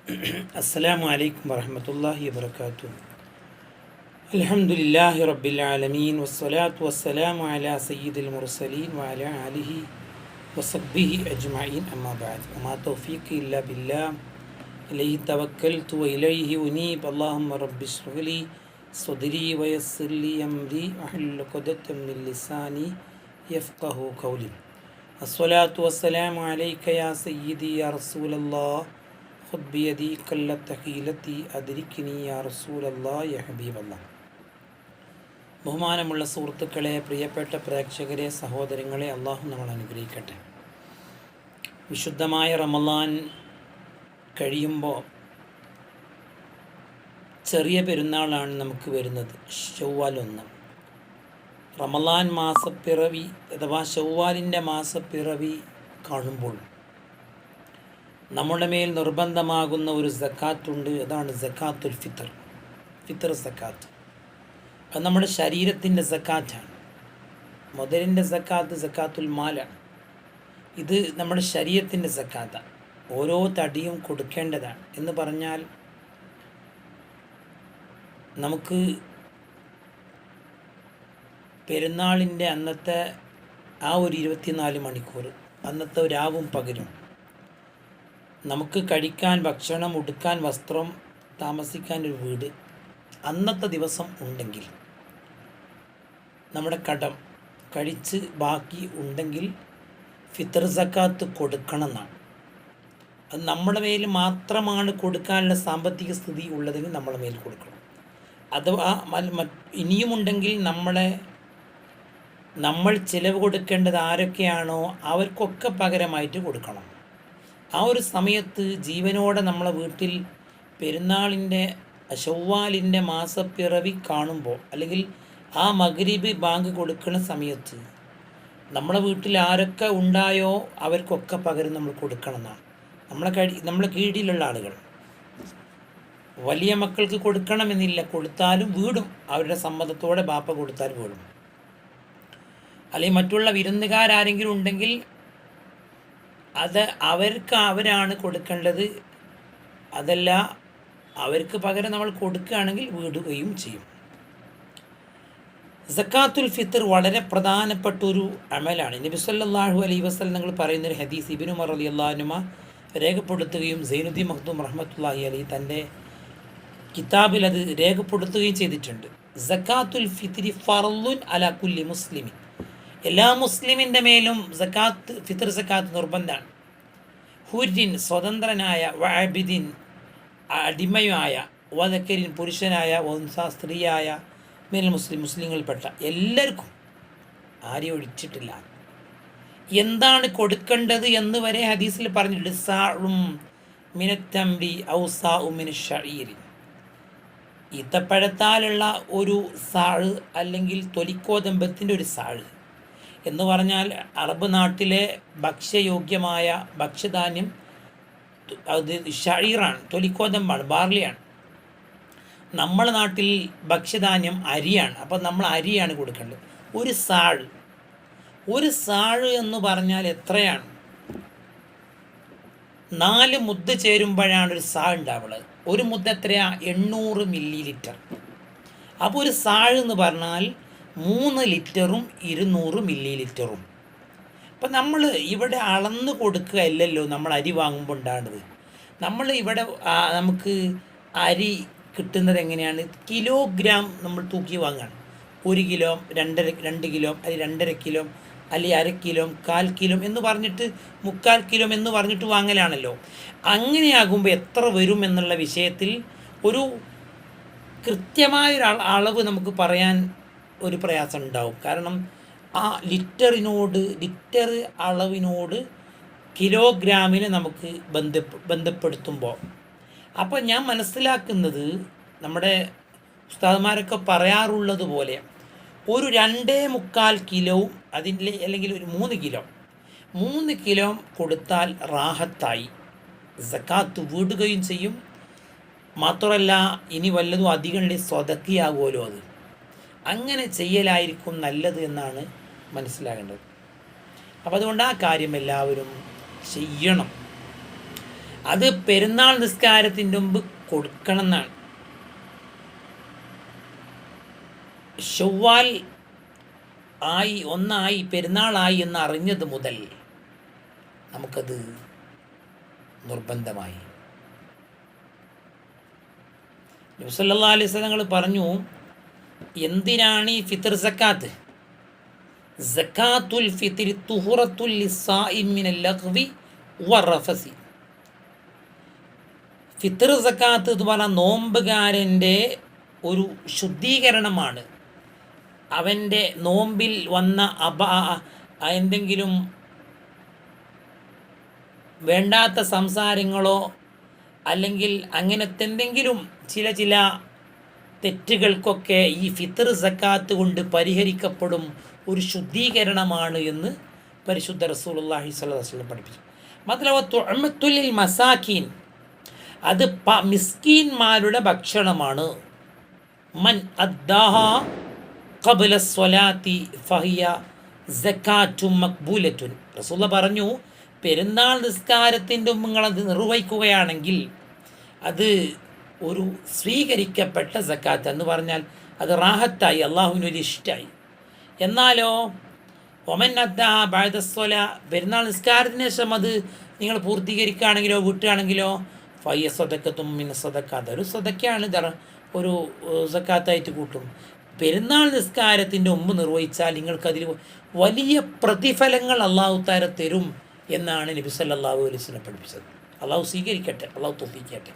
السلام عليكم ورحمة الله وبركاته. الحمد لله رب العالمين والصلاة والسلام على سيد المرسلين وعلى آله وصحبه أجمعين أما بعد وما توفيقي إلا بالله إليه توكلت وإليه أنيب اللهم رب اشرح لي صدري ويسر لي أمري واحلل عقدة من لساني يفقه قولي. الصلاة والسلام عليك يا سيدي يا رسول الله خذ بيدي قلت حيلتي أدركني يا رسول الله يا حبيب الله. ബഹുമാനമുള്ള സുഹൃത്തുക്കളെ, പ്രിയപ്പെട്ട പ്രേക്ഷകരെ, സഹോദരങ്ങളെ, അള്ളാഹു നമ്മൾ അനുഗ്രഹിക്കട്ടെ. വിശുദ്ധമായ റമളാൻ കഴിയുമ്പോൾ ചെറിയ പെരുന്നാളാണ് നമുക്ക് വരുന്നത്. ശവ്വാൽ 1 റമളാൻ മാസപ്പിറവി അഥവാ ശവ്വാലിൻ്റെ മാസപ്പിറവി കാണുമ്പോൾ നമ്മുടെ മേൽ നിർബന്ധമാകുന്ന ഒരു സക്കാത്തുണ്ട്. അതാണ് സക്കാത്തുൽ ഫിത്തർ. ഫിത്തർ സക്കാത്ത് അത് നമ്മുടെ ശരീരത്തിൻ്റെ സക്കാത്താണ്. മുതലിൻ്റെ സക്കാത്ത് സക്കാത്തുൽ മാലാണ്. ഇത് നമ്മുടെ ശരീരത്തിൻ്റെ സക്കാത്താണ്. ഓരോ തടിയും കൊടുക്കേണ്ടതാണ്. എന്ന് പറഞ്ഞാൽ നമുക്ക് പെരുന്നാളിൻ്റെ അന്നത്തെ ആ ഒരു 24 മണിക്കൂർ, അന്നത്തെ രാവും പകലും നമുക്ക് കഴിക്കാൻ ഭക്ഷണം, ഉടുക്കാൻ വസ്ത്രം, താമസിക്കാൻ ഒരു വീട് അന്നത്തെ ദിവസം ഉണ്ടെങ്കിൽ, നമ്മുടെ കടം കഴിച്ച് ബാക്കി ഉണ്ടെങ്കിൽ ഫിത്തർ സക്കാത്ത് കൊടുക്കണം എന്നാണ്. അത് നമ്മുടെ മേൽ മാത്രമാണ് കൊടുക്കാനുള്ള സാമ്പത്തിക സ്ഥിതി ഉള്ളതെങ്കിൽ നമ്മുടെ മേൽ കൊടുക്കണം. അഥവാ ഇനിയുമുണ്ടെങ്കിൽ നമ്മൾ ചിലവ് കൊടുക്കേണ്ടത് ആരൊക്കെയാണോ അവർക്കൊക്കെ പകരമായിട്ട് കൊടുക്കണം. ആ ഒരു സമയത്ത് ജീവനോടെ നമ്മളെ വീട്ടിൽ പെരുന്നാളിൻ്റെ ശവ്വാലിൻ്റെ മാസപ്പിറവി കാണുമ്പോൾ, അല്ലെങ്കിൽ ആ മഗ്രിബ് ബാങ്ക് കൊടുക്കുന്ന സമയത്ത് നമ്മളെ വീട്ടിൽ ആരൊക്കെ ഉണ്ടായോ അവർക്കൊക്കെ പകരം നമ്മൾ കൊടുക്കണം എന്നാണ്. നമ്മളെ കീഴിലുള്ള ആളുകൾ, വലിയ മക്കൾക്ക് കൊടുക്കണമെന്നില്ല, കൊടുത്താലും വീടും അവരുടെ സമ്മതത്തോടെ ബാപ്പ കൊടുത്താൽ വീടും. അല്ലെങ്കിൽ മറ്റുള്ള വിരുന്നുകാരെങ്കിലും ഉണ്ടെങ്കിൽ അത് അവരാണ് കൊടുക്കേണ്ടത്. അതല്ല, അവർക്ക് പകരം നമ്മൾ കൊടുക്കുകയാണെങ്കിൽ വീടുകയും ചെയ്യും. സക്കാത്തുൽ ഫിത്തർ വളരെ പ്രധാനപ്പെട്ട ഒരു അമലാണ്. നബി സല്ലല്ലാഹു അലൈഹി വസല്ലം നിങ്ങൾ പറയുന്നൊരു ഹദീസ് ഇബ്നു ഉമർ റളിയല്ലാഹു അൻഹു രേഖപ്പെടുത്തുകയും സൈനുദ്ദീൻ മഖ്ദൂം റഹ്മത്തുള്ളാഹി അലൈഹി തൻ്റെ കിതാബിൽ അത് രേഖപ്പെടുത്തുകയും ചെയ്തിട്ടുണ്ട്. സക്കാത്തുൽ ഫിത്രി ഫർളുൻ അലാ കുല്ലി മുസ്ലിമിൻ. എല്ലാ മുസ്ലിമിൻ്റെ മേലും ഫിത്തർ സക്കാത്ത് നിർബന്ധമാണ്. ഹുരിൻ സ്വതന്ത്രനായ, വഅബിദിൻ അടിമയായ, വദക്കരിൻ പുരുഷനായ, വൻസ സ്ത്രീയായ, മേൽ മുസ്ലിങ്ങളിൽപ്പെട്ട എല്ലാവർക്കും ആരെയും ഒഴിച്ചിട്ടില്ല. എന്താണ് കൊടുക്കേണ്ടത് എന്ന് വരെ ഹദീസിൽ പറഞ്ഞിട്ടുണ്ട്. സാഉം മിനത്തംരി ഔ സാഉ മിനശ് ശഈരി. ഈത്തപ്പഴത്താലുള്ള ഒരു സാഴ് അല്ലെങ്കിൽ തൊലിക്കോതമ്പത്തിൻ്റെ ഒരു സാഴ് എന്ന് പറഞ്ഞാൽ അറബ് നാട്ടിലെ ഭക്ഷ്യയോഗ്യമായ ഭക്ഷ്യധാന്യം അത് ഷഈറാണ്, തൊലിക്കോതമ്പാണ്, ബാർലിയാണ്. നമ്മളെ നാട്ടിൽ ഭക്ഷ്യധാന്യം അരിയാണ്. അപ്പം നമ്മൾ അരിയാണ് കൊടുക്കേണ്ടത്. ഒരു സാഴ് എന്ന് പറഞ്ഞാൽ എത്രയാണ്? 4 മുദ്ദ ചേരുമ്പോഴാണ് ഒരു സാഴ് ഉണ്ടാവുള്ളത്. ഒരു മുദ്ദ എത്രയാ? 800 മില്ലി ലിറ്റർ. അപ്പോൾ ഒരു സാഴ് എന്ന് പറഞ്ഞാൽ 3 ലിറ്ററും 200 മില്ലി ലിറ്ററും. അപ്പം നമ്മൾ ഇവിടെ അളന്ന് കൊടുക്കുക അല്ലല്ലോ നമ്മൾ അരി വാങ്ങുമ്പോൾ ഉണ്ടാകുന്നത്. നമ്മൾ ഇവിടെ നമുക്ക് അരി കിട്ടുന്നത് എങ്ങനെയാണ്? കിലോഗ്രാം നമ്മൾ തൂക്കി വാങ്ങുകയാണ്. 1 കിലോ, 2 കിലോ, അല്ലെങ്കിൽ 2.5 കിലോ, അല്ലെങ്കിൽ 1/2 കിലോ, 1/4 കിലോ എന്ന് പറഞ്ഞിട്ട് 3/4 കിലോ എന്ന് പറഞ്ഞിട്ട് വാങ്ങലാണല്ലോ. അങ്ങനെയാകുമ്പോൾ എത്ര വരും എന്നുള്ള വിഷയത്തിൽ ഒരു കൃത്യമായൊരു അളവ് നമുക്ക് പറയാൻ ഒരു പ്രയാസം ഉണ്ടാവും. കാരണം ആ ലിറ്റർ അളവിനോട് കിലോഗ്രാമിനെ നമുക്ക് ബന്ധപ്പെടുത്തുമ്പോൾ, അപ്പോൾ ഞാൻ മനസ്സിലാക്കുന്നത് നമ്മുടെ ഉസ്താദുമാരൊക്കെ പറയാറുള്ളത് പോലെ ഒരു 2.25 കിലോവും അതിൻ്റെ അല്ലെങ്കിൽ ഒരു 3 കിലോ കൊടുത്താൽ റാഹത്തായി സക്കാത്ത് വീടുകയും ചെയ്യും. മാത്രമല്ല, ഇനി വല്ലതും അധികം സ്വതക്കിയാകുമല്ലോ. അത് അങ്ങനെ ചെയ്യലായിരിക്കും നല്ലത് എന്നാണ് മനസ്സിലാകേണ്ടത്. അപ്പോൾ അതുകൊണ്ട് ആ കാര്യം എല്ലാവരും ചെയ്യണം. അത് പെരുന്നാൾ നിസ്കാരത്തിൻ്റെ മുമ്പ് കൊടുക്കണം എന്നാണ്. ഷവ്വാൽ ആയി, ഒന്നായി, പെരുന്നാളായി എന്ന് അറിഞ്ഞത് മുതൽ നമുക്കത് നിർബന്ധമായി. നബി സല്ലല്ലാഹു അലൈഹി വസല്ലം പറഞ്ഞു, എന്തിനാണ് ഈ ഫിത്ർ സക്കാത്ത്? സക്കാത്തുൽ ഫിത്രി തുഹറത്തുൽ ലിസ്സായിം മിനൽ ലഗ്വി വറഫസി. ഫിത്ർ സക്കാത്ത് എന്ന് പറഞ്ഞാൽ നോമ്പുകാരൻ്റെ ഒരു ശുദ്ധീകരണമാണ്. അവൻ്റെ നോമ്പിൽ വന്ന എന്തെങ്കിലും വേണ്ടാത്ത സംസാരങ്ങളോ അല്ലെങ്കിൽ അങ്ങനത്തെ എന്തെങ്കിലും ചില തെറ്റുകൾക്കൊക്കെ ഈ ഫിത്ർ സക്കാത്ത് കൊണ്ട് പരിഹരിക്കപ്പെടും, ഒരു ശുദ്ധീകരണമാണ് എന്ന് പരിശുദ്ധ റസൂലുള്ളാഹി സ്വല്ലല്ലാഹു അലൈഹി വസല്ലം പഠിപ്പിച്ചു. മാത്രമല്ല തുഅമത്തുൽ മസാക്കീൻ, അത് മിസ്കീന്മാരുടെ ഭക്ഷണമാണ്. മൻ അദ്ദാഹ ഖബ്ല സ്വലാത്തി ഫഹിയ സക്കാത്തും മഖ്ബൂലത്തുൻ. റസൂലുള്ളാഹി പറഞ്ഞു, പെരുന്നാൾ നിസ്കാരത്തിൻ്റെ മുമ്പ് നിങ്ങളത് നിർവഹിക്കുകയാണെങ്കിൽ അത് ഒരു സ്വീകരിക്കപ്പെട്ട സക്കാത്ത് എന്ന് പറഞ്ഞാൽ അത് റാഹത്തായി, അള്ളാഹുവിനൊരു ഇഷ്ടമായി. എന്നാലോ ഒമൻ അദ്ദാ ബഅദ സ്വലാ, പെരുന്നാൾ നിസ്കാരത്തിന് ശേഷം അത് നിങ്ങൾ പൂർത്തീകരിക്കുകയാണെങ്കിലോ വിട്ടുകയാണെങ്കിലോ ഫയ്യ സദക്കത്തും മിന സദക്ക, അതൊരു സദക്കയാണ്, ഒരു സക്കാത്തായിട്ട് കൂട്ടും. പെരുന്നാൾ നിസ്കാരത്തിൻ്റെ മുമ്പ് നിർവഹിച്ചാൽ നിങ്ങൾക്കതിൽ വലിയ പ്രതിഫലങ്ങൾ അള്ളാഹു തആല തരും എന്നാണ് നബി സല്ലല്ലാഹു അലൈഹി വസല്ലം പഠിപ്പിച്ചത്. അള്ളാഹു സ്വീകരിക്കട്ടെ, അള്ളാഹു തൗഫീഖ്.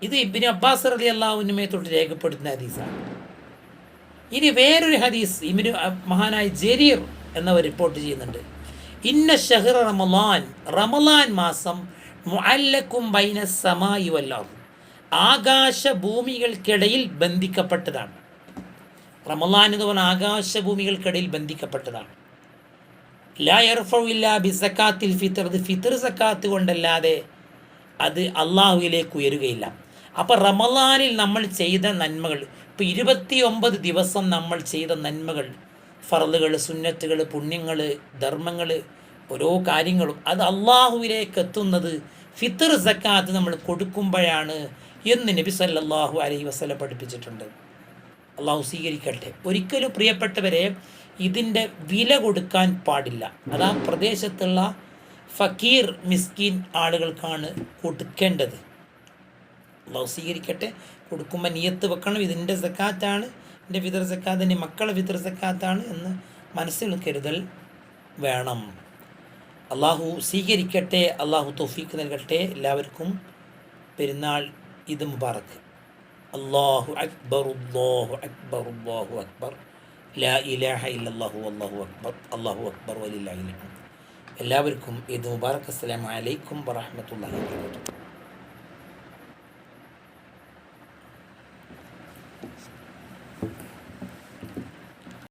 ഇത് ഇബ്നു അബ്ബാസ് റളിയല്ലാഹു അൻഹുമെ തൊട്ട് രേഖപ്പെടുത്തുന്ന ഹദീസാണ്. ഇനി വേറൊരു ഹദീസ് മഹാനായ ജരീർ എന്നവർ റിപ്പോർട്ട് ചെയ്യുന്നുണ്ട്. ഇന്ന ഷഹ്റ റമളാൻ, റമളാൻ മാസം മുഅല്ലക്കും ബൈന സമായി വൽ അർദ്, ആകാശഭൂമികൾക്കിടയിൽ ബന്ധിക്കപ്പെട്ടതാണ്. റമളാൻ എന്ന് പറഞ്ഞാൽ ആകാശഭൂമികൾക്കിടയിൽ ബന്ധിക്കപ്പെട്ടതാണ്. ലാ യർഫഉ ഇല്ലാ ബിസക്കാത്തിൽ ഫിത്ർ, ഫിത്ർ സക്കാത്ത് കൊണ്ടല്ലാതെ അത് അള്ളാഹുവിലേക്ക് ഉയരുകയില്ല. അപ്പോൾ റമളാനിൽ നമ്മൾ ചെയ്ത നന്മകൾ, ഇപ്പോൾ 29 ദിവസം നമ്മൾ ചെയ്ത നന്മകൾ, ഫർളുകൾ, സുന്നത്തുകൾ, പുണ്യങ്ങൾ, ധർമ്മങ്ങൾ, ഓരോ കാര്യങ്ങളും അത് അള്ളാഹുവിലേക്ക് എത്തുന്നത് ഫിത്ർ സക്കാത്ത് നമ്മൾ കൊടുക്കുമ്പോഴാണ് എന്ന് നബി സല്ലല്ലാഹു അലൈഹി വസല്ലം പഠിപ്പിച്ചിട്ടുണ്ട്. അള്ളാഹു സ്വീകരിക്കട്ടെ. ഒരിക്കലും പ്രിയപ്പെട്ടവരെ ഇതിൻ്റെ വില കൊടുക്കാൻ പാടില്ല. അത് ആ പ്രദേശത്തുള്ള ഫക്കീർ മിസ്കീൻ ആളുകൾക്കാണ് കൊടുക്കേണ്ടത്. അള്ളാഹു സ്വീകരിക്കട്ടെ. കൊടുക്കുമ്പോൾ നിയത്ത് വെക്കണം, ഇതിൻ്റെ സക്കാത്താണ്, എൻ്റെ ഫിത്ർ സക്കാത്ത്, എൻ്റെ മക്കളെ ഫിത്ർ സക്കാത്താണ് എന്ന് മനസ്സിൽ കരുതൽ വേണം. അള്ളാഹു സ്വീകരിക്കട്ടെ, അള്ളാഹു തൗഫീഖ് നൽകട്ടെ. എല്ലാവർക്കും പെരുന്നാൾ ഈദ് മുബാറക്ക്. അല്ലാഹു അക്ബർ, അല്ലാഹു അക്ബർ, അല്ലാഹു അക്ബർ, ലാ ഇലാഹ ഇല്ലല്ലാഹു വല്ലാഹു അക്ബർ, അല്ലാഹു അക്ബർ വലില്ലാഹിൽ ഹംദ്. എല്ലാവർക്കും ഈദ് മുബാറക്ക്. അസ്സലാമു അലൈക്കും വറഹ്മത്തുള്ളാഹി വബറകാതുഹു.